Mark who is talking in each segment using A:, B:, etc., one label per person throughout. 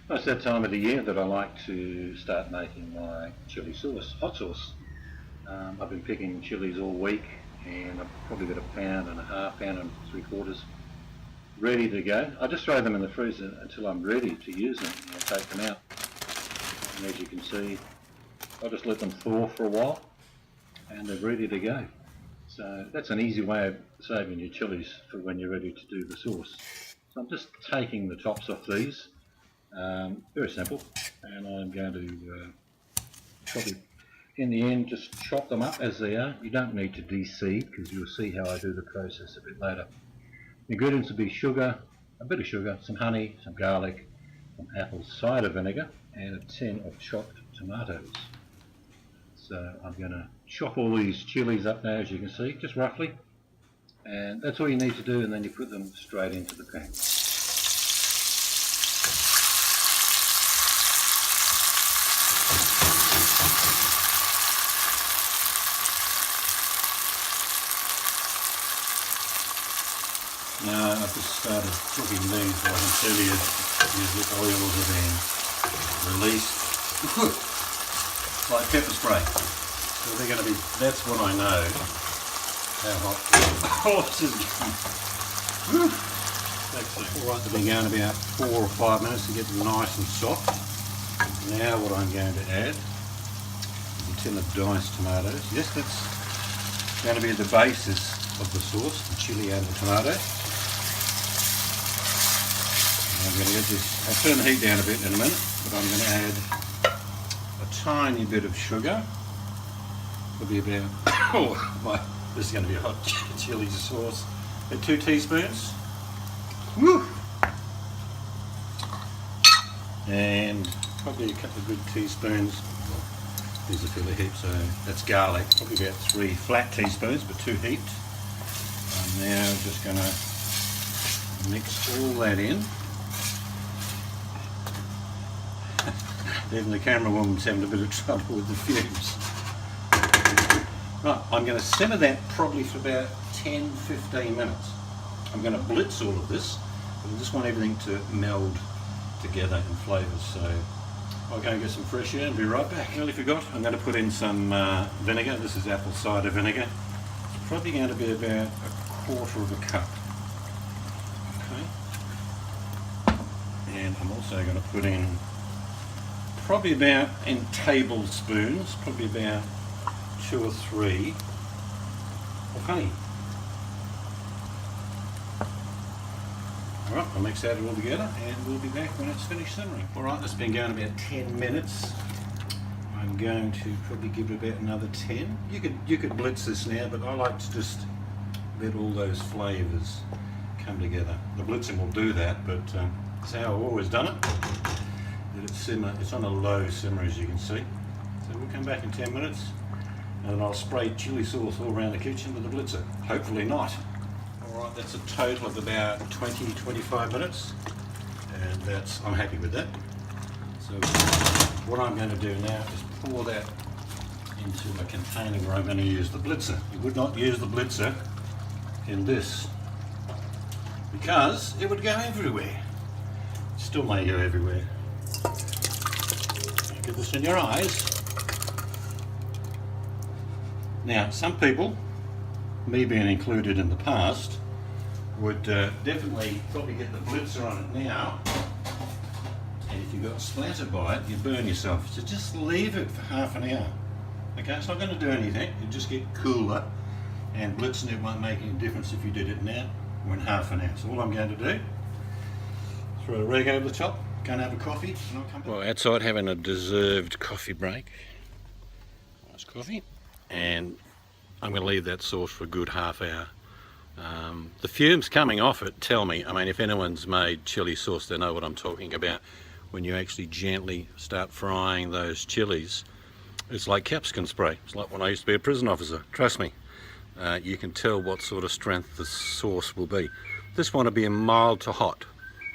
A: Well, it's that time of the year that I like to start making my chili sauce, hot sauce. I've been picking chilies all week and I've probably got a pound and a half, pound and three quarters ready to go. I just throw them in the freezer until I'm ready to use them and I'll take them out. And as you can see, I'll just let them thaw for a while and they're ready to go. So that's an easy way of saving your chilies for when you're ready to do the sauce. So I'm just taking the tops off these, very simple, and I'm going to probably in the end just chop them up as they are. You don't need to de-seed because you'll see how I do the process a bit later. The ingredients will be sugar, a bit of sugar, some honey, some garlic, some apple cider vinegar and a tin of chopped tomatoes. So I'm going to chop all these chilies up now, as you can see, just roughly, and that's all you need to do, and then you put them straight into the pan. Now I've just started cooking these, but I can tell you the oils are being released like pepper spray. So they're going to be, that's when I know how hot the sauce is getting. Alright, they've been going about 4 or 5 minutes to get them nice and soft. Now what I'm going to add is a tin of diced tomatoes. Yes, that's going to be the basis of the sauce, the chili and the tomato. I'm going to get this, I'll turn the heat down a bit in a minute, but I'm going to add a tiny bit of sugar. It'll be about, this is going to be a hot chili sauce. About 2 teaspoons. Woo! And probably a couple of good teaspoons. These are fairly heaped, so that's garlic. Probably about 3 flat teaspoons, but 2 heaped. I'm now just going to mix all that in. Even the camera woman's having a bit of trouble with the fumes. Right, I'm going to simmer that probably for about 10-15 minutes. I'm going to blitz all of this, but I just want everything to meld together in flavours. So I'll go and get some fresh air and be right back. Nearly forgot, I'm going to put in some vinegar. This is apple cider vinegar. It's probably going to be about 1/4 of a cup. Okay. And I'm also going to put in probably about, in tablespoons, probably about 2 or 3 of honey. Alright, I'll mix that all together and we'll be back when it's finished simmering. Alright, it's been going about 10 minutes. I'm going to probably give it about another 10. You could blitz this now, but I like to just let all those flavours come together. The blitzing will do that, but that's how I've always done it. Let it simmer. It's on a low simmer, as you can see. So we'll come back in 10 minutes and then I'll spray chili sauce all around the kitchen with the blitzer. Hopefully not. Alright, that's a total of about 20-25 minutes and that's, I'm happy with that. So what I'm going to do now is pour that into a container where I'm going to use the blitzer. You would not use the blitzer in this because it would go everywhere. It still may go everywhere. Get this in your eyes. Now, some people, me being included in the past, would definitely probably get the blitzer on it now, and if you got splattered by it, you burn yourself. So just leave it for half an hour. Okay, it's not going to do anything, you just get cooler, and blitzing it won't make any difference if you did it now or in half an hour. So all I'm going to do, throw a rag over the top, go and have a coffee, and I'll come back. Well, outside having a deserved coffee break. Nice coffee. And I'm going to leave that sauce for a good half hour. The fumes coming off it tell me, I mean, if anyone's made chili sauce, they know what I'm talking about. When you actually gently start frying those chilies, it's like capsicum spray. It's like when I used to be a prison officer. Trust me, you can tell what sort of strength the sauce will be. This one will be mild to hot.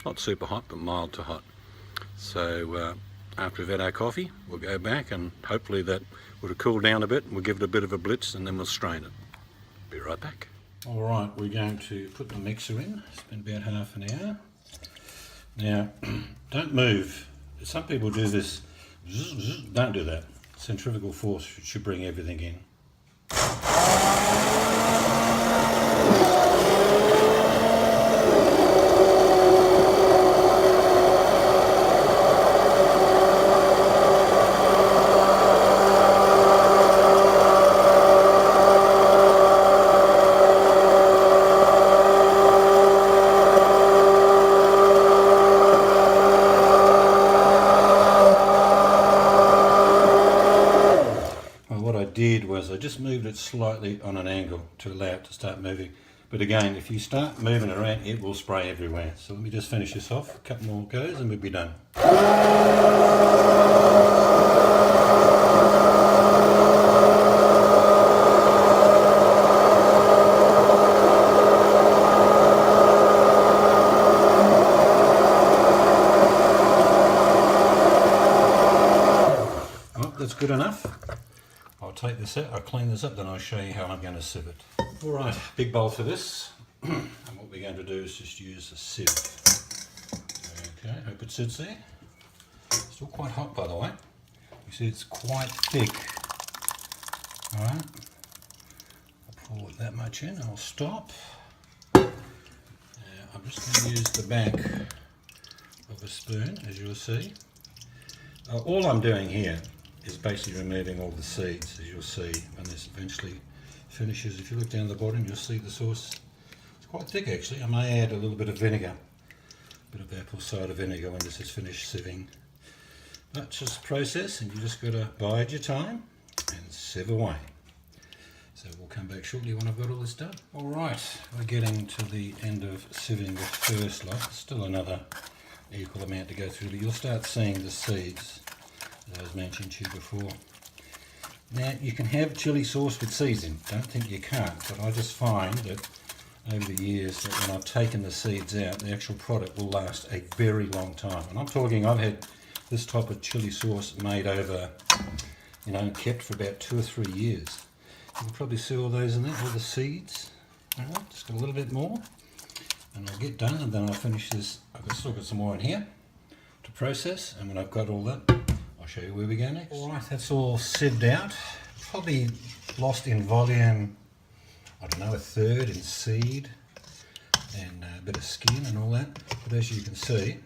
A: Not super hot, but mild to hot. So after we've had our coffee, we'll go back and hopefully that would have cooled down a bit. We'll give it a bit of a blitz and then we'll strain it. Be right back. All right, we're going to put the mixer in. It's been about half an hour. Now, don't move some people do this. Don't do that. Centrifugal force should bring everything in. I just moved it slightly on an angle to allow it to start moving, but again, if you start moving it around, it will spray everywhere. So let me just finish this off, a couple more goes and we'll be done. Well, that's good enough. I'll take this out, I'll clean this up, then I'll show you how I'm going to sieve it. Alright, big bowl for this. And what we're going to do is just use a sieve. Okay, hope it sits there. Still quite hot, by the way. You see it's quite thick. Alright, I'll pour that much in, I'll stop. I'm just going to use the back of a spoon, as you'll see. All I'm doing here is basically removing all the seeds, as you'll see when this eventually finishes. If you look down the bottom, you'll see the sauce. It's quite thick actually. I may add a little bit of vinegar, a bit of apple cider vinegar when this is finished sieving. That's just a process, and you just got to bide your time and sieve away. So we'll come back shortly when I've got all this done. Alright, we're getting to the end of sieving the first lot. Still another equal amount to go through, but you'll start seeing the seeds as I was mentioned to you before. Now you can have chili sauce with seeds in, don't think you can't, but I just find that over the years that when I've taken the seeds out, the actual product will last a very long time. And I'm talking, I've had this type of chili sauce made over, you know, kept for about 2 or 3 years. You can probably see all those in there, all the seeds. Alright, just got a little bit more and I'll get done, and then I'll finish this. I've still got some more in here to process, and when I've got all that, I'll show you where we go next. Alright, that's all sieved out. Probably lost in volume, I don't know, 1/3 in seed and a bit of skin and all that. But as you can see,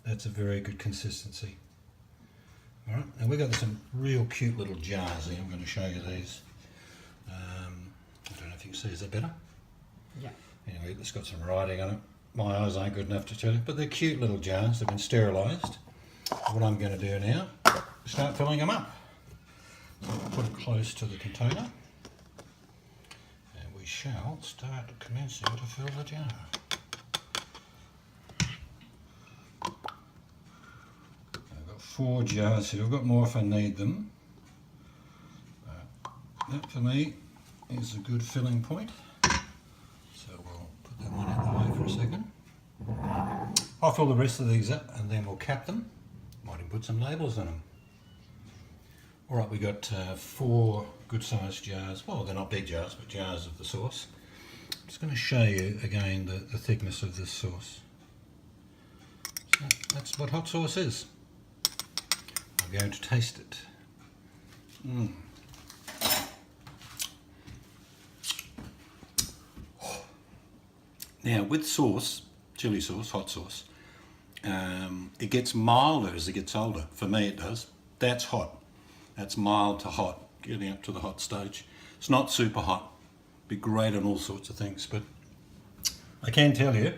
A: that's a very good consistency. Alright, and we've got some real cute little jars here. I'm going to show you these. I don't know if you can see, is that better? Yeah. Anyway, it's got some writing on it. My eyes aren't good enough to tell you, but they're cute little jars. They've been sterilised. What I'm going to do now is start filling them up. So I'll put it close to the container, and we shall start commencing to fill the jar. I've got 4 jars here. I've got more if I need them. That for me is a good filling point. So we'll put that one out the way for a second. I'll fill the rest of these up and then we'll cap them. Might even put some labels on them. Alright, we got 4 good sized jars. Well, they're not big jars, but jars of the sauce. I'm just going to show you again the thickness of this sauce. So that's what hot sauce is. I'm going to taste it. Now with sauce, chili sauce, hot sauce, it gets milder as it gets older. For me it does. That's hot. That's mild to hot, getting up to the hot stage. It's not super hot. Be great on all sorts of things, but I can tell you,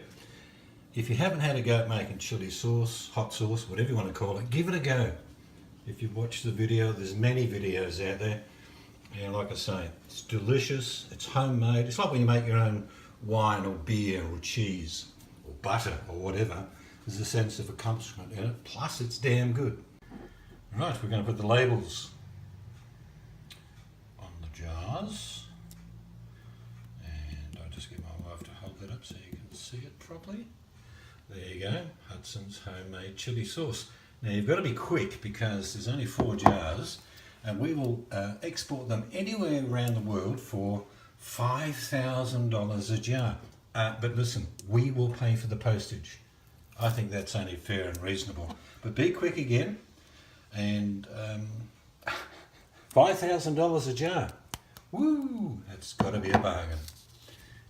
A: if you haven't had a go at making chili sauce, hot sauce, whatever you want to call it, give it a go. If you've watched the video, there's many videos out there. And like I say, it's delicious, it's homemade. It's like when you make your own wine or beer or cheese or butter or whatever. There's a sense of accomplishment in it, plus it's damn good. Right, we're going to put the labels on the jars, and I'll just get my wife to hold that up so you can see it properly. There you go, Hudson's homemade chili sauce. Now you've got to be quick because there's only 4 jars, and we will export them anywhere around the world for $5,000 a jar. But listen, we will pay for the postage. I think that's only fair and reasonable. But be quick again, and $5,000 a jar. Woo! That's got to be a bargain.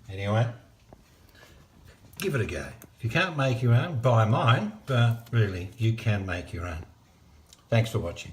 A: Anyway, give it a go. If you can't make your own, buy mine, but really, you can make your own. Thanks for watching.